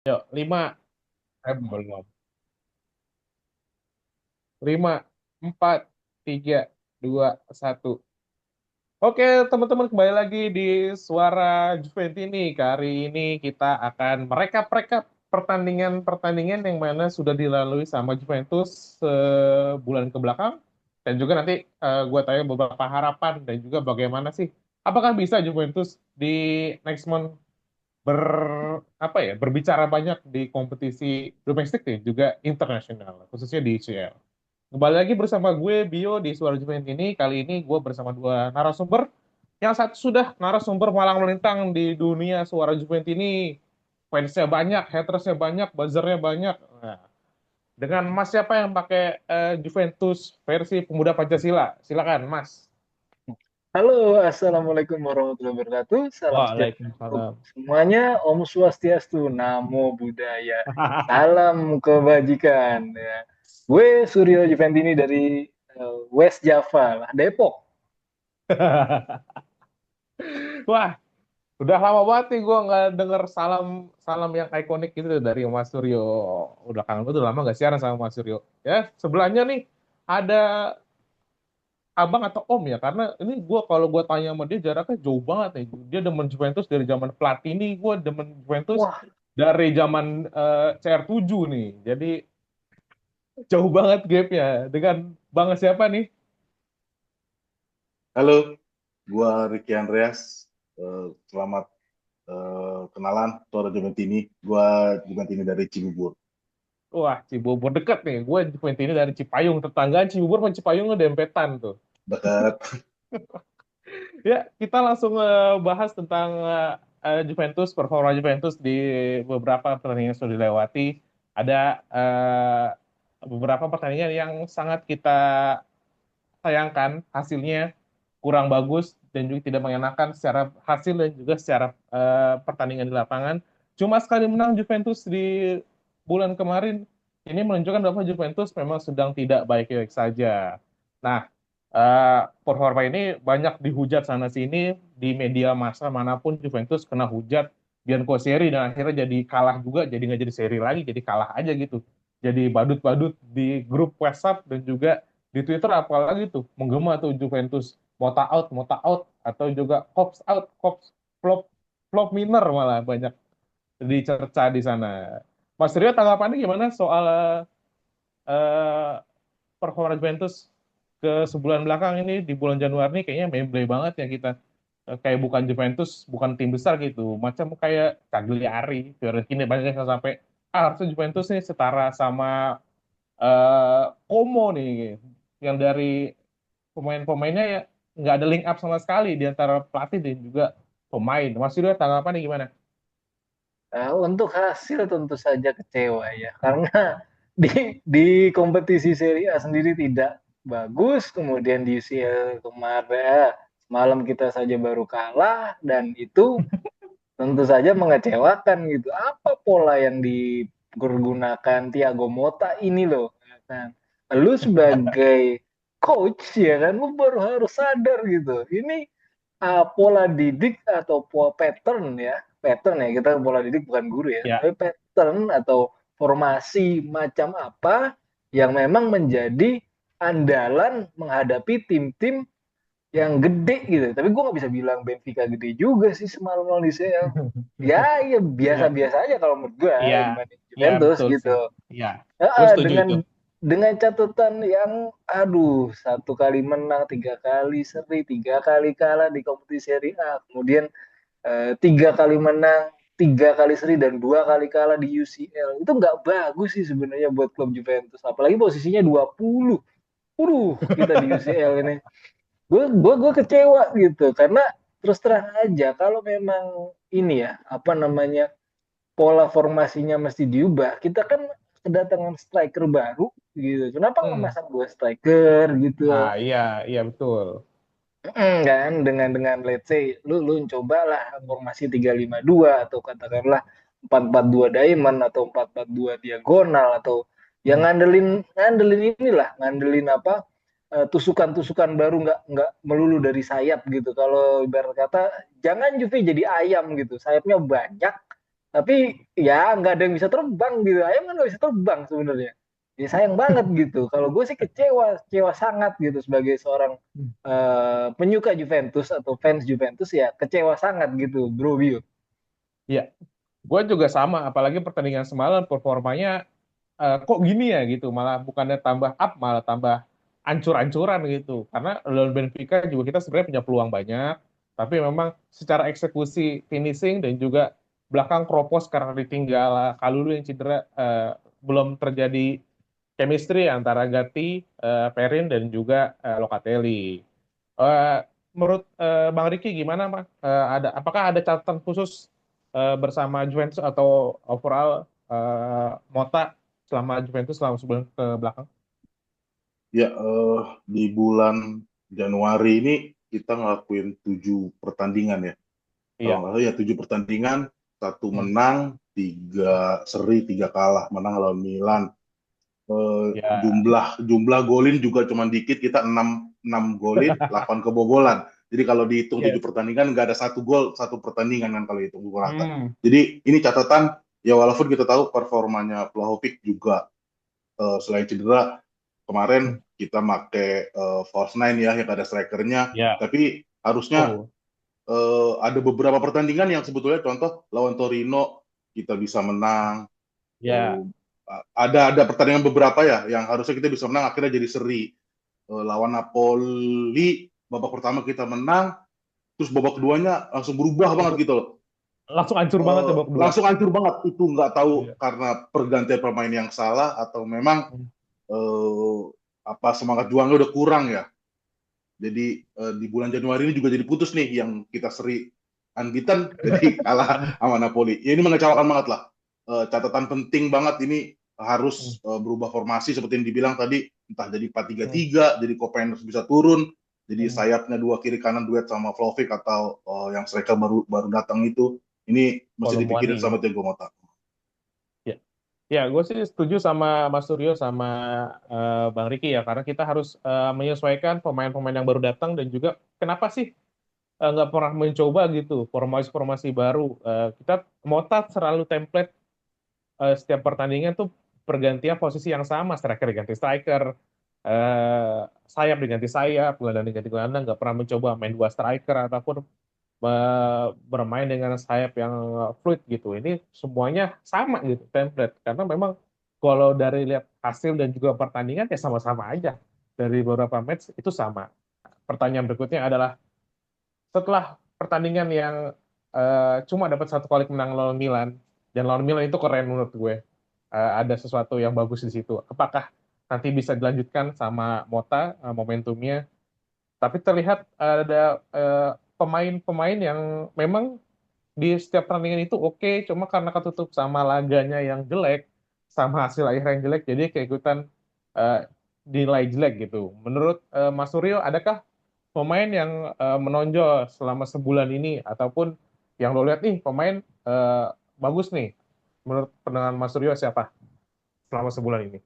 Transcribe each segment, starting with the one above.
Yuk, lima, belum. Lima, empat, tiga, dua, satu. Oke, teman-teman kembali lagi di Suara Juventus ini. Kali ini kita akan merekap-rekap pertandingan-pertandingan yang mana sudah dilalui sama Juventus sebulan ke belakang. Dan juga nanti gue tanya beberapa harapan dan juga bagaimana sih, apakah bisa Juventus di next month ber berbicara banyak di kompetisi domestik dan juga internasional, khususnya di ICL. Kembali lagi bersama gue Bio di Suara Juventus ini. Kali ini gue bersama dua narasumber. Yang satu sudah narasumber malang melintang di dunia Suara Juventus ini. Fansnya banyak, hatersnya banyak, buzzernya banyak. Nah, dengan Mas siapa yang pakai Juventus versi pemuda Pancasila? Silakan, Mas. Halo, Assalamualaikum warahmatullahi wabarakatuh. Salam sejahtera untuk Waalaikumsalam. semuanya. Om Swastiastu, Namo Buddhaya. Salam kebajikan. Ya. Gue Suryo Juventini dari West Java, lah, Depok. Wah, udah lama banget nih gue nggak denger salam salam yang ikonik gitu dari Mas Suryo. Udah kangen banget, udah lama gak siaran sama Mas Suryo. Ya, sebelahnya nih ada abang atau om ya, karena ini gue kalau gue tanya sama dia jaraknya jauh banget nih. Dia demen Juventus dari zaman Platini, gue demen Juventus Wah, dari zaman CR7 nih. Jadi jauh banget gapnya. Dengan bang siapa nih? Halo, gua Ricky Andreas. Selamat kenalan, Tora Juventini. Gua Juventini dari Cibubur. Wah, Cibubur deket nih. Gue Juventus ini dari Cipayung, tetanggaan Cibubur sama Cipayung dempetan tuh. Dekat. Ya, kita langsung bahas tentang Juventus, performa Juventus di beberapa pertandingan yang sudah dilewati. Ada beberapa pertandingan yang sangat kita sayangkan hasilnya kurang bagus dan juga tidak mengenakan secara hasil dan juga secara pertandingan di lapangan. Cuma sekali menang Juventus di bulan kemarin, ini menunjukkan bahwa Juventus memang sedang tidak baik-baik saja. Nah, performa ini banyak dihujat sana sini di media massa manapun Juventus kena hujat Bianco seri dan akhirnya jadi kalah juga, jadi nggak jadi seri lagi, jadi kalah aja gitu. Jadi badut-badut di grup WhatsApp dan juga di Twitter apalagi tuh menggema tuh Juventus Mota out atau juga Cops flop flop minor malah banyak dicerca di sana. Mas Rio tanggapannya gimana soal eh, performa Juventus ke sebulan belakang ini di bulan Januari ini kayaknya memble banget ya kita. Kayak bukan Juventus, bukan tim besar gitu. Macam kayak Cagliari, Fiorentina banyak yang sampai harusnya Juventus nih setara sama Como nih yang dari pemain-pemainnya ya nggak ada link up sama sekali di antara pelatih dan juga pemain. Mas Yuda tanggapannya gimana? untuk hasil tentu saja kecewa ya, karena di kompetisi Serie A sendiri tidak bagus, kemudian di UCL kemarin malam kita saja baru kalah dan itu tentu saja mengecewakan gitu. Apa pola yang dipergunakan Thiago Motta ini loh, ya kan? Lu sebagai coach ya kan, lu baru harus sadar gitu. Ini pola didik atau pola pattern ya, pattern ya kita pola didik bukan guru ya, Ya, tapi pattern atau formasi macam apa yang memang menjadi andalan menghadapi tim-tim yang gede gitu. Tapi gue nggak bisa bilang Benfica gede juga sih semalam lawan Liceo. Ya, ya ya, biasa-biasa aja kalau menurut gue iya, dibanding iya Juventus betul sih. gitu. Iya, gue Ya, setuju itu. dengan catatan yang aduh, satu kali menang, tiga kali seri, tiga kali kalah di kompetisi Serie A, kemudian tiga kali menang, tiga kali seri dan dua kali kalah di UCL. Itu nggak bagus sih sebenarnya buat klub Juventus. Apalagi posisinya 20. Kita di UCL ini gue kecewa gitu karena terus terang aja kalau memang ini ya apa namanya pola formasinya mesti diubah, kita kan kedatangan striker baru gitu, kenapa nggak Hmm. masang dua striker Ah, gitu. iya, iya betul. Kan dengan let's say lu cobalah formasi 3-5-2 atau katakanlah 4-4-2 diamond atau 4-4-2 diagonal atau yang Hmm. ngandelin ngandelin inilah ngandelin apa tusukan-tusukan baru, nggak melulu dari sayap gitu. Kalau ibarat kata jangan Juve jadi ayam gitu, sayapnya banyak tapi ya nggak ada yang bisa terbang gitu. Ayam kan nggak bisa terbang sebenarnya. Ya sayang banget gitu. Kalau gue sih kecewa, kecewa sangat gitu sebagai seorang penyuka Juventus atau fans Juventus ya kecewa sangat gitu, Bro Bio. Iya, gue juga sama, apalagi pertandingan semalam performanya kok gini ya gitu, malah bukannya tambah up, malah tambah ancur-ancuran gitu. Karena lawan Benfica juga kita sebenarnya punya peluang banyak, tapi memang secara eksekusi finishing dan juga belakang Kropos karena ditinggal Kalulu yang cedera, belum terjadi chemistry antara Gatti, Perin dan juga Locatelli. Eh, Menurut Bang Riki gimana, Pak? Apakah ada catatan khusus bersama Juventus atau overall Mota selama Juventus selama sebulan ke belakang? Ya, di bulan Januari ini kita ngelakuin 7 pertandingan ya. Kalau Iya. nggak salah ya 7 pertandingan, satu Hmm. menang, 3 seri, 3 kalah. Menang lawan Milan. Ya. Jumlah jumlah golin juga cuma dikit, kita 6 golin, 8 kebobolan. Jadi kalau dihitung Yes. 7 pertandingan nggak ada 1 gol 1 pertandingan kan kalau hitung gol rata. Hmm. Jadi ini catatan ya, walaupun kita tahu performanya Vlahovic juga selain cedera kemarin kita make false nine ya yang ada strikernya, Ya. tapi harusnya Oh. ada beberapa pertandingan yang sebetulnya contoh lawan Torino kita bisa menang. Ya. Ada pertandingan beberapa ya yang harusnya kita bisa menang akhirnya jadi seri. Lawan Napoli babak pertama kita menang, terus babak keduanya langsung berubah Langsung, banget gitu loh. langsung hancur banget ya babak kedua. Langsung hancur banget, itu nggak tahu Iya. karena pergantian pemain yang salah atau memang Hmm. eh, apa semangat juangnya udah kurang ya. Jadi di bulan Januari ini juga jadi putus nih, yang kita seri unbeaten jadi kalah sama Napoli. Ya ini mengecewakan banget lah. Catatan penting banget ini, Hmm. harus berubah formasi seperti yang dibilang tadi, entah jadi Hmm. 4-3-3, jadi Kopenhagen bisa turun, jadi Hmm. sayapnya dua kiri kanan duet sama Vlahovic, atau yang striker baru baru datang itu. Ini mesti dipikirin Kolomwani. sama Thiago Motta. Ya. Ya, gue sih setuju sama Mas Suryo sama Bang Riki ya, karena kita harus menyesuaikan pemain-pemain yang baru datang dan juga kenapa sih nggak pernah mencoba gitu formasi-formasi baru. Kita Mota selalu template setiap pertandingan tuh pergantian posisi yang sama, striker diganti striker, sayap diganti sayap, gelandang diganti gelandang, nggak pernah mencoba main dua striker ataupun bermain dengan sayap yang fluid gitu. Ini semuanya sama gitu template, karena memang kalau dari lihat hasil dan juga pertandingan ya sama-sama aja, dari beberapa match itu sama. Pertanyaan berikutnya adalah setelah pertandingan yang cuma dapat satu kali menang lawan Milan, dan lawan Milan itu keren menurut gue. Ada sesuatu yang bagus di situ. Apakah nanti bisa dilanjutkan sama Mota momentumnya? Tapi terlihat ada pemain-pemain yang memang di setiap pertandingan itu oke, cuma karena ketutup sama laganya yang jelek, sama hasil akhir yang jelek, jadi keikutan eh, nilai jelek gitu. Menurut Mas Suryo, adakah pemain yang menonjol selama sebulan ini, ataupun yang lo lihat nih pemain bagus nih, menurut pandangan Mas Suryo siapa selama sebulan ini?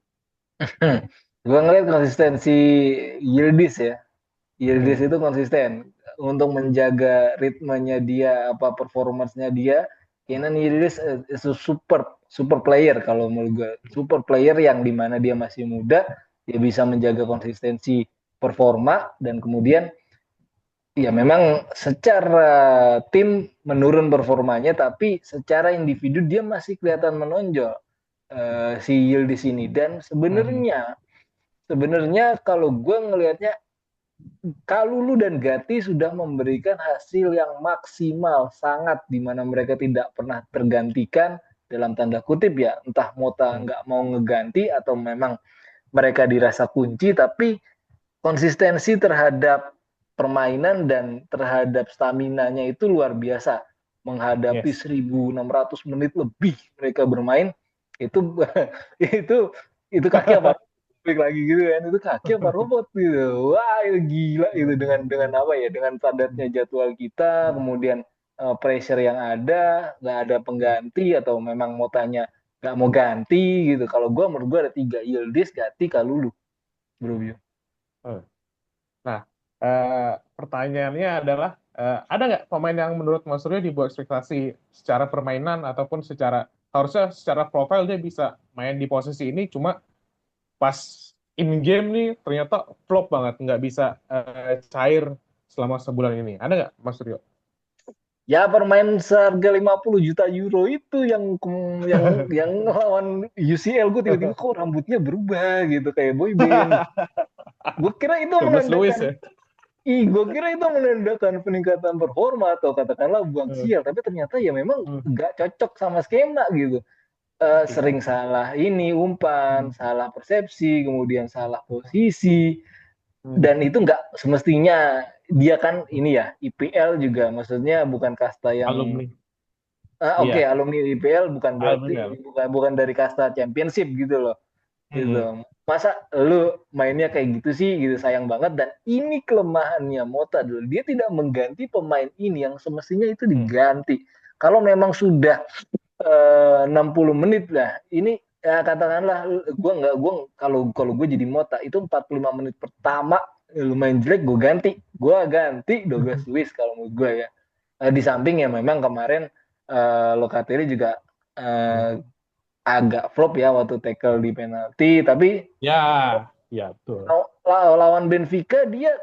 Gue ngeliat konsistensi Yildiz ya. Yildiz Hmm. itu konsisten untuk menjaga ritmenya dia, apa performancenya dia. Kenan Yildiz is a super player kalau menurut gue. Super player yang dimana dia masih muda, dia bisa menjaga konsistensi performa dan kemudian ya memang secara tim menurun performanya, tapi secara individu dia masih kelihatan menonjol si Yildiz ini. Dan Hmm. sebenarnya kalau gue ngelihatnya Kalulu dan Gatti sudah memberikan hasil yang maksimal sangat di mana mereka tidak pernah tergantikan dalam tanda kutip ya, entah Mota Hmm. nggak mau ngeganti atau memang mereka dirasa kunci, tapi konsistensi terhadap permainan dan terhadap staminanya itu luar biasa. Menghadapi Yes. 1.600 menit lebih mereka bermain, itu itu itu kaki apa balik lagi gitu kan, itu kaki apa robot gitu. Wah itu gila itu, dengan apa ya, dengan padatnya jadwal kita, kemudian pressure yang ada, nggak ada pengganti atau memang mau tanya nggak mau ganti gitu. Kalau gue menurut gue ada tiga, Yildiz, Gatti, Kalulu, bro. Nah, pertanyaannya adalah, ada nggak pemain yang menurut Mas Suryo di bawah ekspektasi secara permainan ataupun secara harusnya secara profile dia bisa main di posisi ini, cuma pas in game nih ternyata flop banget, nggak bisa cair selama sebulan ini. Ada nggak, Mas Rio? Ya permain seharga 50 juta euro itu yang lawan UCL, gue tiba-tiba kok rambutnya berubah gitu kayak boy band. Gue kira itu Douglas Lewis menandakan ya. gue kira itu menandakan peningkatan performa atau katakanlah buang Hmm. sial, tapi ternyata ya memang Hmm. nggak cocok sama skema gitu. Iya. Sering salah ini umpan, Hmm. salah persepsi, kemudian salah posisi, Hmm. dan itu nggak semestinya. Dia kan ini ya IPL juga, maksudnya bukan kasta yang Alumni. oke, Iya, alumni IPL bukan berarti benar. bukan bukan dari kasta championship gitu loh. Hmm. Gitu. Masa lu mainnya kayak gitu sih gitu, sayang banget. Dan ini kelemahannya Mota dulu, dia tidak mengganti pemain ini yang semestinya itu Hmm. diganti. Kalau memang sudah 60 menit lah ini, ya katakanlah gua kalau kalau gue jadi Mota itu 45 menit pertama lumayan jelek, gue ganti Douglas Luiz kalau menurut gue ya. Di samping ya memang kemarin Locatelli juga Hmm. agak flop ya waktu tackle di penalti, tapi Ya, ya betul. lawan Benfica dia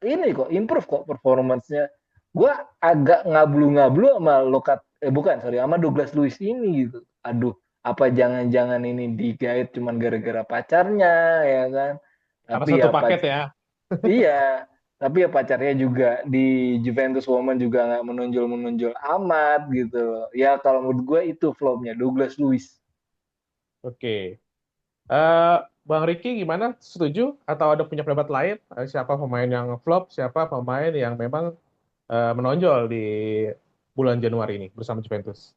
ini kok improve kok performancenya. Gue agak ngablu-ngablu sama bukan sorry, sama Douglas Luiz ini gitu. Aduh, apa jangan-jangan ini digait cuman gara-gara pacarnya ya kan? Karena Tapi satu ya paket ya. iya, tapi ya pacarnya juga di Juventus Women juga nggak menonjol-menonjol amat gitu. Ya kalau menurut gue itu flopnya Douglas Luiz. Oke. Eh, Bang Riki gimana? Setuju atau ada punya pendapat lain? Siapa pemain yang flop, siapa pemain yang memang menonjol di bulan Januari ini bersama Juventus?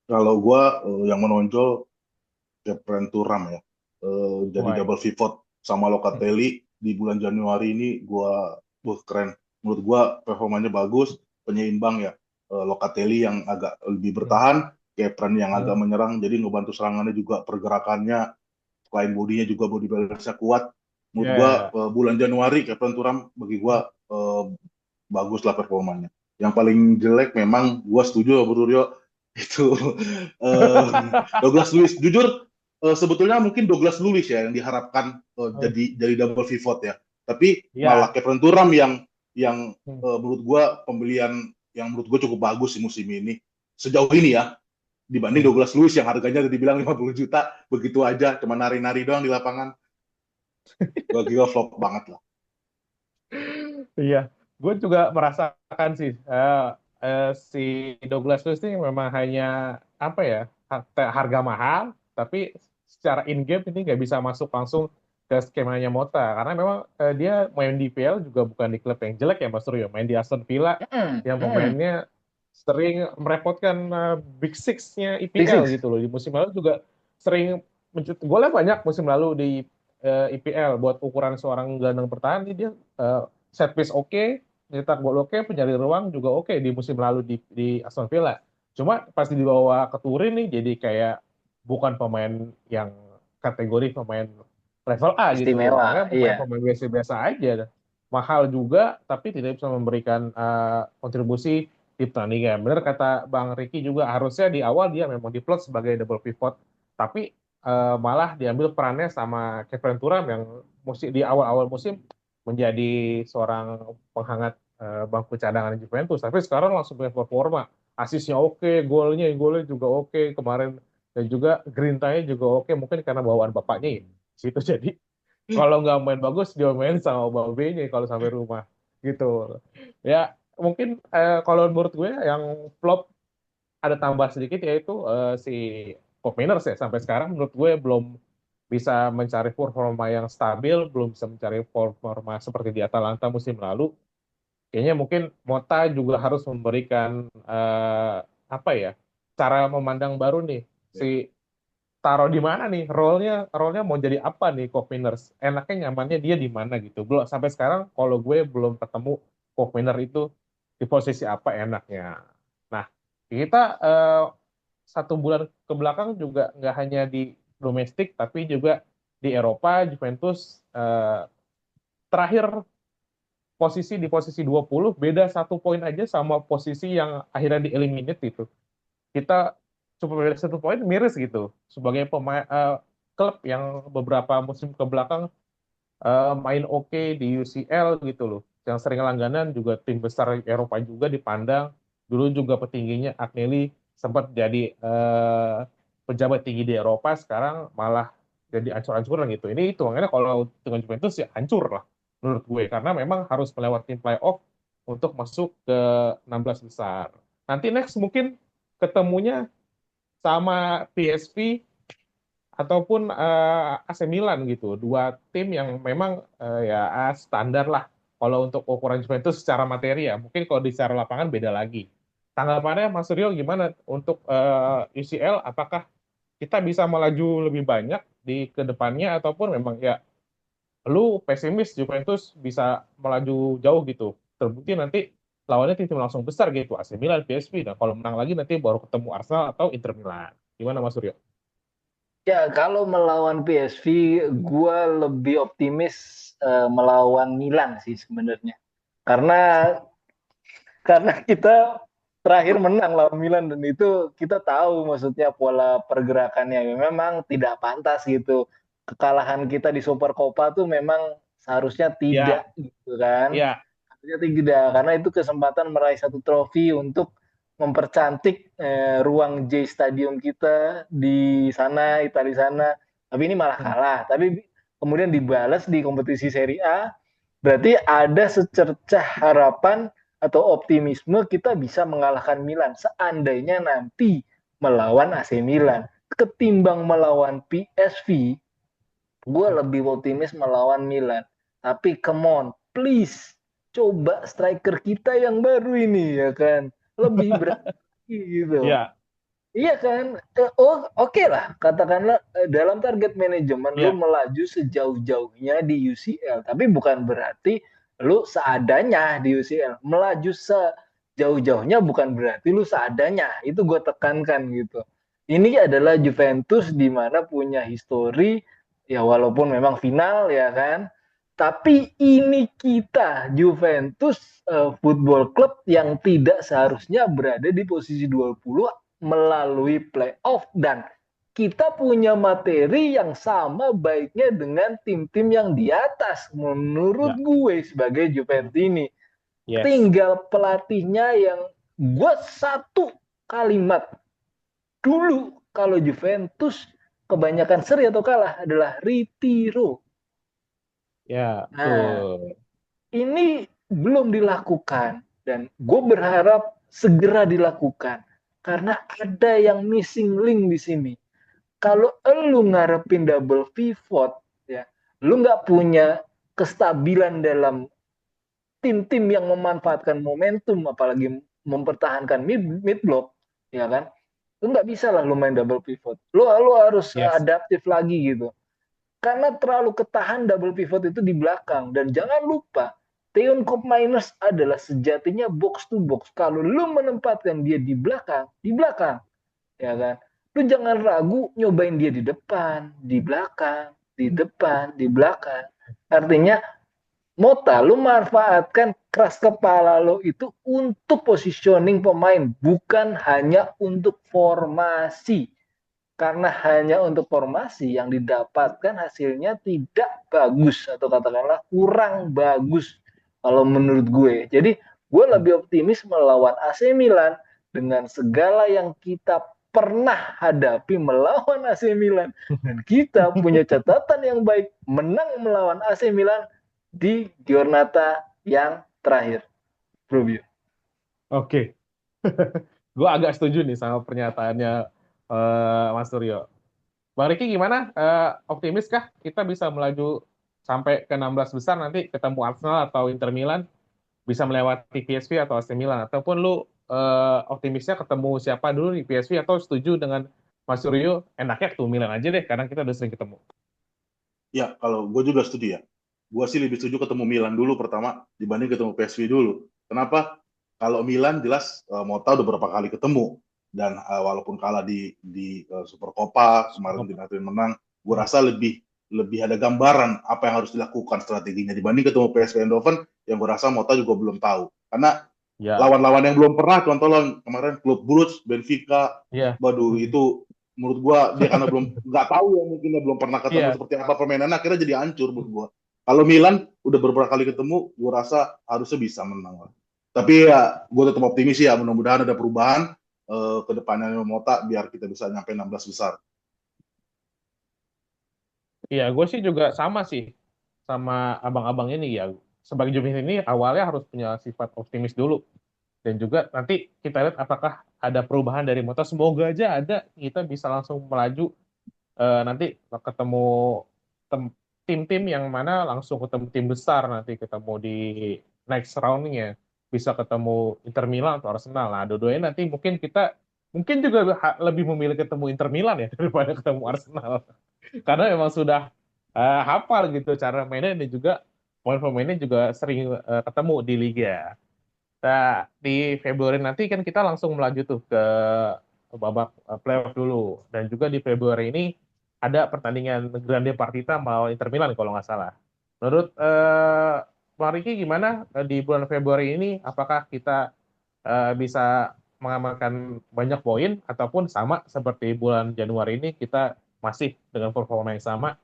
Kalau gue yang menonjol Kepren Turam ya. Jadi Why? double pivot sama Hmm. Locatelli di bulan Januari ini keren. Menurut gua performanya bagus, penyeimbang ya. Locatelli yang agak lebih Hmm. bertahan, Kepren yang agak Hmm. menyerang, jadi ngebantu serangannya juga pergerakannya, selain bodinya juga body balance-nya kuat. Menurut gua Ya. bulan Januari Kepren Turam bagi gua bagus lah performanya. Yang paling jelek memang gua setuju Bro Ryo itu eh, Douglas Luiz. Jujur sebetulnya mungkin Douglas Luiz ya yang diharapkan Hmm. jadi double pivot ya. Tapi malah Ya. Kevin Turam yang Hmm. menurut gua pembelian yang menurut gua cukup bagus di musim ini sejauh ini ya, dibanding Hmm. Douglas Luiz yang harganya udah dibilang 50 juta begitu aja cuma nari-nari doang di lapangan. Bagi gua flop banget lah. Iya, gue juga merasakan sih si Douglas Luiz ini memang hanya apa ya, harga mahal, tapi secara in game ini nggak bisa masuk langsung ke skemanya Mota karena memang dia main di PL juga bukan di klub yang jelek ya Mas Suryo, main di Aston Villa Hmm, yang hmm. pemainnya sering merepotkan Big Six-nya Big IPL Six. gitu loh. Di musim lalu juga sering mencetak golnya banyak musim lalu di IPL buat ukuran seorang gelandang bertahan ini dia set piece oke, nyetak gol oke, penyari ruang juga oke di musim lalu di Aston Villa. Cuma pas dibawa ke Turin nih jadi kayak bukan pemain yang kategori pemain level A gitu loh. Istimewa, Makanya iya. pemain-pemain biasa-biasa aja. Mahal juga tapi tidak bisa memberikan kontribusi di pertandingan. Benar kata Bang Ricky juga harusnya di awal dia memang diplot sebagai double pivot, tapi malah diambil perannya sama Kevin Turam yang di awal-awal musim menjadi seorang penghangat bangku cadangan Juventus. Tapi sekarang langsung punya performa. Asisnya oke, golnya juga oke kemarin dan juga grintanya juga oke. Mungkin karena bawaan bapaknya ya. Situ jadi kalau nggak main bagus dia main sama babenya kalau sampai rumah gitu. Ya mungkin kalau menurut gue yang flop ada tambah sedikit yaitu si Pop Miners ya sampai sekarang menurut gue belum bisa mencari performa yang stabil, belum bisa mencari performa seperti di Atalanta musim lalu. Kayaknya mungkin Mota juga harus memberikan apa ya cara memandang baru nih si taruh di mana nih role-nya mau jadi apa nih Miners, enaknya nyamannya dia di mana gitu. Belum sampai sekarang kalau gue belum ketemu Miner itu di posisi apa enaknya. Nah, kita satu bulan ke belakang juga nggak hanya di domestik tapi juga di Eropa Juventus terakhir di posisi 20 beda 1 poin aja sama posisi yang akhirnya di eliminate itu. Kita cuma beda 1 poin miris gitu. Sebagai pemain klub yang beberapa musim ke belakang main oke di UCL gitu loh. Yang sering langganan juga tim besar Eropa juga dipandang. Dulu juga petingginya Agnelli sempat jadi pejabat tinggi di Eropa, sekarang malah jadi ancur-ancuran gitu. Ini hitungannya kalau dengan Juventus ya hancur lah menurut gue. Karena memang harus melewati playoff untuk masuk ke 16 besar. Nanti next mungkin ketemunya sama PSV ataupun AC Milan gitu. Dua tim yang memang ya standar lah kalau untuk ukuran Juventus secara materi ya. Mungkin kalau di secara lapangan beda lagi. Tanggapannya Mas Suryo gimana untuk UCL? Apakah kita bisa melaju lebih banyak di kedepannya ataupun memang ya lu pesimis Juventus bisa melaju jauh gitu? Terbukti nanti lawannya tim-tim langsung besar gitu, AC Milan, PSV. Nah kalau menang lagi nanti baru ketemu Arsenal atau Inter Milan. Gimana Mas Suryo? Ya, kalau melawan PSV, gue lebih optimis melawan Milan sih sebenarnya. Karena kita terakhir menang lawan Milan dan itu kita tahu maksudnya pola pergerakannya memang tidak pantas gitu. Kekalahan kita di Super Copa tuh memang seharusnya Ya, tidak gitu kan. ya. Harusnya tidak karena itu kesempatan meraih satu trofi untuk mempercantik ruang J Stadium kita di sana Italia sana. Tapi ini malah Hmm. kalah. Tapi kemudian dibalas di kompetisi Serie A. Berarti ada secercah harapan atau optimisme kita bisa mengalahkan Milan seandainya nanti melawan AC Milan ketimbang melawan PSV. Gue lebih optimis melawan Milan, tapi come on please coba striker kita yang baru ini ya kan lebih berani gitu. Ya, Iya kan? Oke lah, katakanlah dalam target manajemen lu ya, melaju sejauh-jauhnya di UCL, tapi bukan berarti lu seadanya di UCL. Melaju sejauh-jauhnya bukan berarti lu seadanya. Itu gue tekankan gitu. Ini adalah Juventus di mana punya histori, ya walaupun memang final ya kan. Tapi ini kita Juventus Football Club yang tidak seharusnya berada di posisi 20 melalui playoff dan kita punya materi yang sama baiknya dengan tim-tim yang di atas menurut ya, gue sebagai Juventini. yes. Tinggal pelatihnya yang gue satu kalimat dulu kalau Juventus kebanyakan seri atau kalah adalah Ritiro. Ya, Nah, betul. ini belum dilakukan dan gue berharap segera dilakukan karena ada yang missing link di sini. Kalau lu ngarepin double pivot, ya, lu nggak punya kestabilan dalam tim-tim yang memanfaatkan momentum, apalagi mempertahankan mid block, ya kan? Lu nggak bisa lah lu main double pivot. Lu harus Yes. adaptif lagi gitu. Karena terlalu ketahan double pivot itu di belakang dan jangan lupa Theon Koopmeiners adalah sejatinya box to box. Kalau lu menempatkan dia di belakang, ya kan? Lu jangan ragu nyobain dia di depan, di belakang, di depan, di belakang. Artinya Mota, lu manfaatkan keras kepala lo itu untuk positioning pemain, bukan hanya untuk formasi. Karena hanya untuk formasi yang didapatkan hasilnya tidak bagus atau katakanlah kurang bagus kalau menurut gue. Jadi gue lebih optimis melawan AC Milan dengan segala yang kita pernah hadapi melawan AC Milan dan kita punya catatan yang baik menang melawan AC Milan di Giornata yang terakhir. Bro Bio. Oke. Gue agak setuju nih sama pernyataannya Mas Suryo. Bang Riki gimana? Optimis kah kita bisa melaju sampai ke 16 besar nanti ketemu Arsenal atau Inter Milan? Bisa melewati PSV atau AC Milan? Ataupun lu optimisnya ketemu siapa dulu di PSV atau setuju dengan Mas Suryo? Enaknya ketemu Milan aja deh, karena kita udah sering ketemu. Ya, kalau gue juga setuju ya. Gue sih lebih setuju ketemu Milan dulu pertama dibanding ketemu PSV dulu. Kenapa? Kalau Milan jelas Mota udah berapa kali ketemu dan walaupun kalah di Super Copa kemarin tim menang, gue rasa lebih ada gambaran apa yang harus dilakukan strateginya dibanding ketemu PSV Eindhoven yang gue rasa Mota juga belum tahu. Karena Ya, lawan-lawan yang belum pernah, contoh lawan kemarin klub Brugge, Benfica, ya, waduh itu menurut gua dia karena belum nggak tahu ya mungkin dia belum pernah ketemu iya, seperti apa permainannya akhirnya jadi hancur menurut gua. Kalau Milan udah beberapa kali ketemu, gua rasa harusnya bisa menang lah. Tapi ya gua tetap optimis ya, mudah-mudahan ada perubahan ke depannya Mota biar kita bisa nyampe 16 besar. iya. Gue sih juga sama sih, sama abang-abang ini ya. Sebagai Juventus ini awalnya harus punya sifat optimis dulu. Dan juga nanti kita lihat apakah ada perubahan dari Mota. Semoga aja ada, kita bisa langsung melaju nanti ketemu tem- tim-tim yang mana langsung ketemu tim besar nanti ketemu di next round-nya bisa ketemu Inter Milan atau Arsenal. Nah, dua-duanya nanti mungkin kita mungkin juga lebih memilih ketemu Inter Milan ya daripada ketemu Arsenal karena memang sudah hafal gitu cara mainnya dan juga poin pemainnya juga sering ketemu di liga. Nah, di Februari nanti kan kita langsung melaju tuh ke babak playoff dulu. Dan juga di Februari ini ada pertandingan Grande Partita melawan Inter Milan kalau nggak salah. Menurut Bang Riki gimana di bulan Februari ini? Apakah kita bisa mengamankan banyak poin ataupun sama seperti bulan Januari ini kita masih dengan performa yang sama?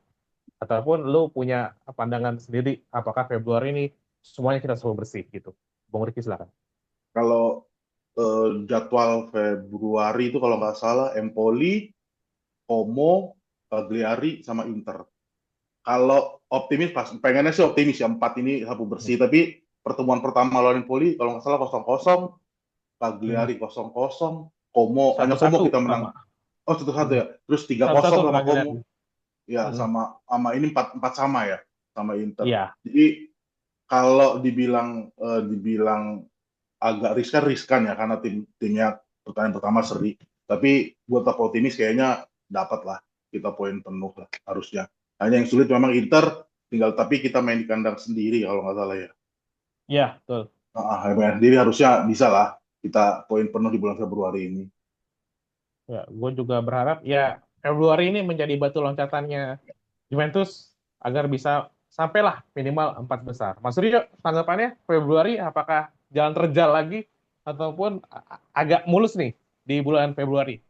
Ataupun lu punya pandangan sendiri apakah Februari ini semuanya kita semua bersih gitu? Bang Riki silakan. Kalau jadwal Februari itu kalau nggak salah Empoli, Como, Cagliari sama Inter. Kalau optimis pas pengennya sih optimis ya empat ini sapu bersih. Tapi pertemuan pertama lawan Empoli kalau nggak salah 0-0, Hmm. Cagliari 0-0, Como hanya Como 1-1 kita menang. sama. Oh 1-1 Hmm. ya. Terus 3-0 1-1 sama kemarin. Como. Ya Hmm. sama sama ini 4-4 sama ya sama Inter. Iya. Jadi kalau dibilang agak riskan ya karena timnya pertandingan pertama seri. Tapi buat tetap optimis kayaknya dapat lah kita poin penuh lah harusnya. Hanya yang sulit memang Inter tinggal tapi kita main di kandang sendiri kalau nggak salah ya. Iya, betul. Main sendiri harusnya bisa lah kita poin penuh di bulan Februari ini. Ya, gue juga berharap ya Februari ini menjadi batu loncatannya Juventus agar bisa sampailah minimal 4 besar. Mas Rio, tanggapannya Februari apakah jalan terjal lagi ataupun agak mulus nih di bulan Februari?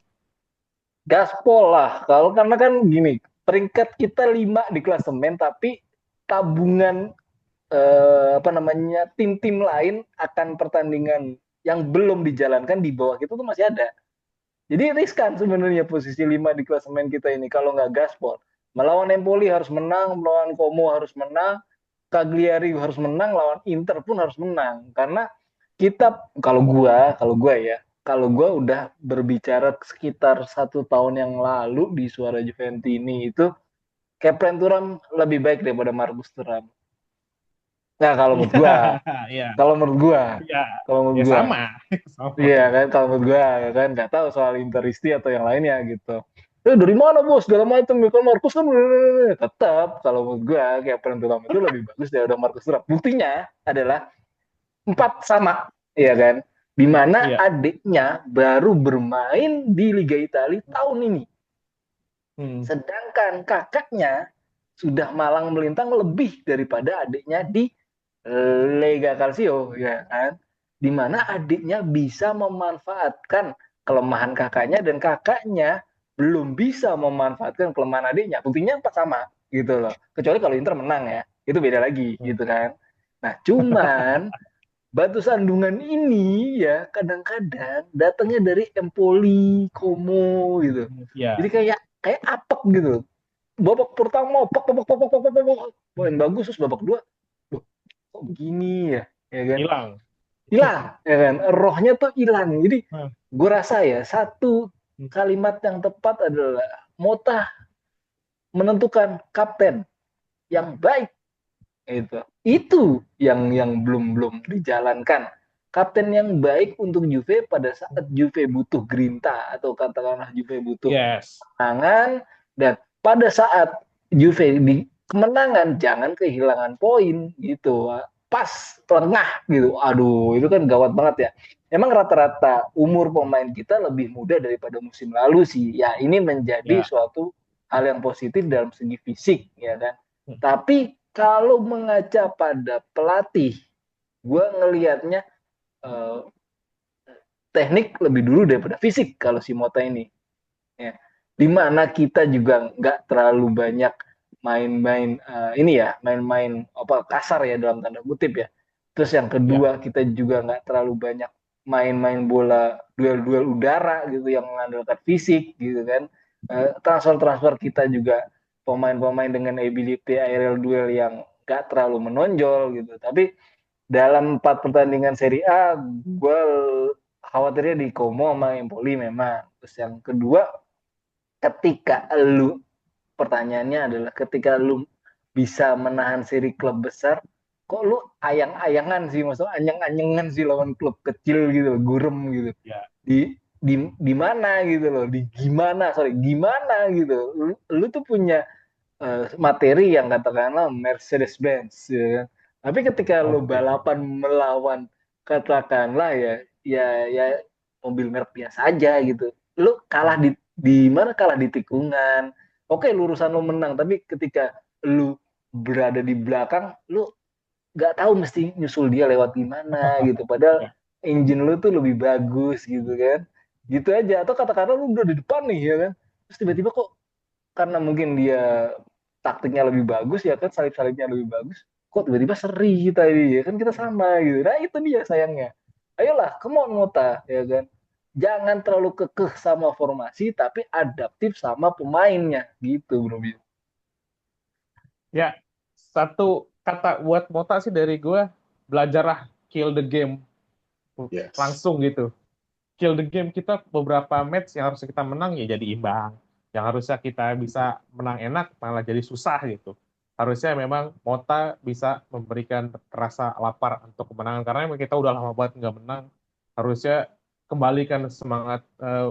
Gaspol lah. Kalau karena kan gini, peringkat kita 5 di klasemen, tapi tabungan apa namanya tim-tim lain akan pertandingan yang belum dijalankan di bawah kita tuh masih ada. Jadi riskan sebenarnya posisi 5 di klasemen kita ini kalau nggak gaspol. Melawan Empoli harus menang, melawan Como harus menang, Cagliari harus menang, lawan Inter pun harus menang. Karena kita kalau gua udah berbicara sekitar 1 tahun yang lalu di Suara Juventus ini itu Kepren Turam lebih baik daripada Marcus Thuram. Nah, Iya, iya, kalau menurut gua, iya, kalau menurut ya gua, sama, sama. iya kan, kalau menurut gua, ya kan, nggak tahu soal Interisti atau yang lainnya gitu. Dari mana bos, segala macam, ya kan Marcus kan, tetap kalau menurut gua kayak Turam itu lebih bagus daripada Marcus Thuram. Buktinya adalah 4 sama, ya kan, di mana Iya. adiknya baru bermain di Liga Italia tahun ini, Hmm. sedangkan kakaknya sudah malang melintang lebih daripada adiknya di Lega Calcio, ya kan? Di mana adiknya bisa memanfaatkan kelemahan kakaknya dan kakaknya belum bisa memanfaatkan kelemahan adiknya. Buktinya 4 sama gitu loh. Kecuali kalau Inter menang ya, itu beda lagi Hmm. gitu kan. Nah, cuman batu sandungan ini ya kadang-kadang datangnya dari Empoli, Como gitu. Jadi Iya. kayak kayak apek gitu. Babak pertama, pok, pok, pok, pok, pok, pok, pok, poin bagus, terus babak kedua, loh, kok begini ya kan? Hilang. Hilang, ya kan? Rohnya tuh hilang. Jadi Hmm. gue rasa ya satu kalimat yang tepat adalah Mota menentukan kapten yang baik itu yang belum belum dijalankan. Kapten yang baik untuk Juve pada saat Juve butuh grinta atau katakanlah Juve butuh Yes. kemenangan, dan pada saat Juve di kemenangan jangan kehilangan poin gitu, pas tengah gitu, aduh itu kan gawat banget ya. Emang rata-rata umur pemain kita lebih muda daripada musim lalu sih ya, ini menjadi Ya. suatu hal yang positif dalam segi fisik ya kan. Tapi kalau mengaca pada pelatih, gue ngelihatnya eh, teknik lebih dulu daripada fisik kalau si Mota ini. Ya. Dimana kita juga nggak terlalu banyak main-main ini ya, main-main apa kasar ya dalam tanda kutip ya. Terus yang Ya, kedua kita juga nggak terlalu banyak main-main bola duel-duel udara gitu yang mengandalkan fisik gitu kan. Transfer-transfer kita juga pemain-pemain dengan ability aerial duel yang nggak terlalu menonjol gitu. Tapi dalam 4 pertandingan Serie A, gue khawatirnya di Como sama Empoli memang. Terus yang kedua, ketika lu pertanyaannya adalah ketika lu bisa menahan seri klub besar, kok lu ayang-ayangan sih, maksudnya anyang-anyangan sih lawan klub kecil gitu, gurem gitu. ya, Di mana gitu loh, di gimana, sorry, gimana gitu. Lu tuh punya materi yang katakanlah Mercedes-Benz, ya kan? Tapi ketika lu oke. balapan melawan katakanlah ya mobil merek biasa aja gitu, lu kalah di mana, kalah di tikungan. Oke, lurusan lu menang, tapi ketika lu berada di belakang, lu nggak tahu mesti nyusul dia lewat gimana gitu. Padahal Ya, engine lu tuh lebih bagus gitu kan. Gitu aja. Atau katakanlah lu udah di depan nih ya kan. Terus tiba-tiba kok karena mungkin dia taktiknya lebih bagus ya kan, salip-salipnya lebih bagus, kok tiba-tiba seri kita ini ya kan, kita sama gitu. Nah itu dia sayangnya. Ayolah, come on Mota ya kan, jangan terlalu kekeh sama formasi tapi adaptif sama pemainnya gitu bro. ya, satu kata buat Mota sih dari gue, belajarlah kill the game Yes. langsung gitu. Kill the game, kita beberapa match yang harusnya kita menang ya jadi imbang. Yang harusnya kita bisa menang enak malah jadi susah gitu. Harusnya memang Mota bisa memberikan rasa lapar untuk kemenangan karena memang kita udah lama banget nggak menang. Harusnya kembalikan semangat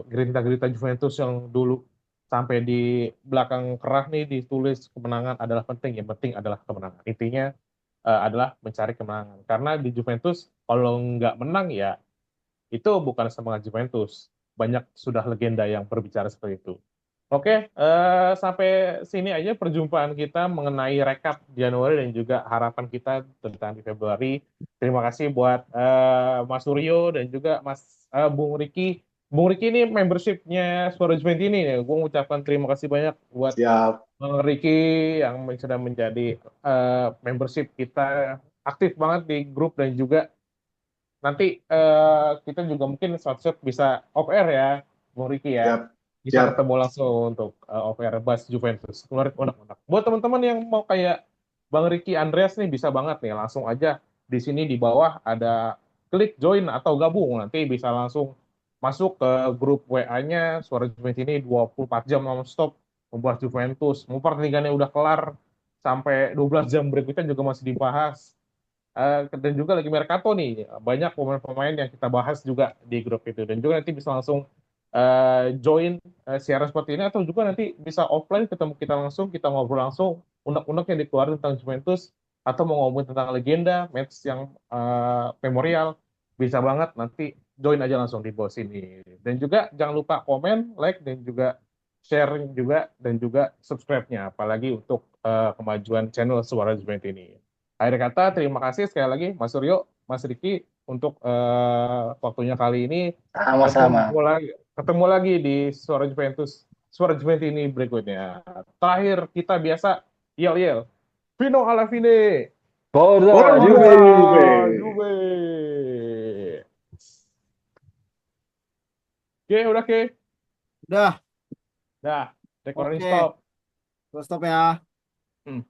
gerinta-gerinta Juventus yang dulu sampai di belakang kerah nih ditulis kemenangan adalah penting, yang penting adalah kemenangan. Intinya adalah mencari kemenangan. Karena di Juventus kalau nggak menang ya itu bukan semangat Juventus. Banyak sudah legenda yang berbicara seperti itu. Oke, sampai sini aja perjumpaan kita mengenai rekap Januari dan juga harapan kita tentang di Februari. Terima kasih buat Mas Suryo dan juga Mas Bung Riki. Bung Riki ini membershipnya Suara Juventus ini. Gue mengucapkan terima kasih banyak buat Siap. Bung Riki yang sudah menjadi membership kita, aktif banget di grup, dan juga nanti kita juga mungkin suatu saat bisa off air ya, Bung Riki ya. Siap. Bisa Siap. ketemu langsung untuk off air bahas Juventus. Menarik, unek-unek. Buat teman-teman yang mau kayak Bang Riki Andreas nih bisa banget nih, langsung aja di sini di bawah ada klik join atau gabung, nanti bisa langsung masuk ke grup WA-nya Suara Juventus ini 24 jam non-stop membahas Juventus. Mau pertandingannya udah kelar sampai 12 jam berikutnya juga masih dibahas. Dan juga lagi Mercato nih, banyak pemain-pemain yang kita bahas juga di grup itu, dan juga nanti bisa langsung join siaran seperti ini, atau juga nanti bisa offline ketemu kita langsung, kita ngobrol langsung unek-unek yang dikeluarin tentang Juventus, atau mau ngomongin tentang legenda match yang memorial, bisa banget nanti join aja langsung di bawah sini. Dan juga jangan lupa komen, like, dan juga share juga, dan juga subscribe-nya, apalagi untuk kemajuan channel Suara Juventus ini. Akhir kata, terima kasih sekali lagi Mas Suryo, Mas Riki, untuk waktunya kali ini. Sama-sama. Ketemu lagi di Suara Juventus ini berikutnya. Terakhir kita biasa yel-yel. Vino alla fine. Forza Forza Juve. Forza Juve. Juve. Oke, udah ke. Udah, Dah, recording oke. stop. Terus stop ya. Hmm.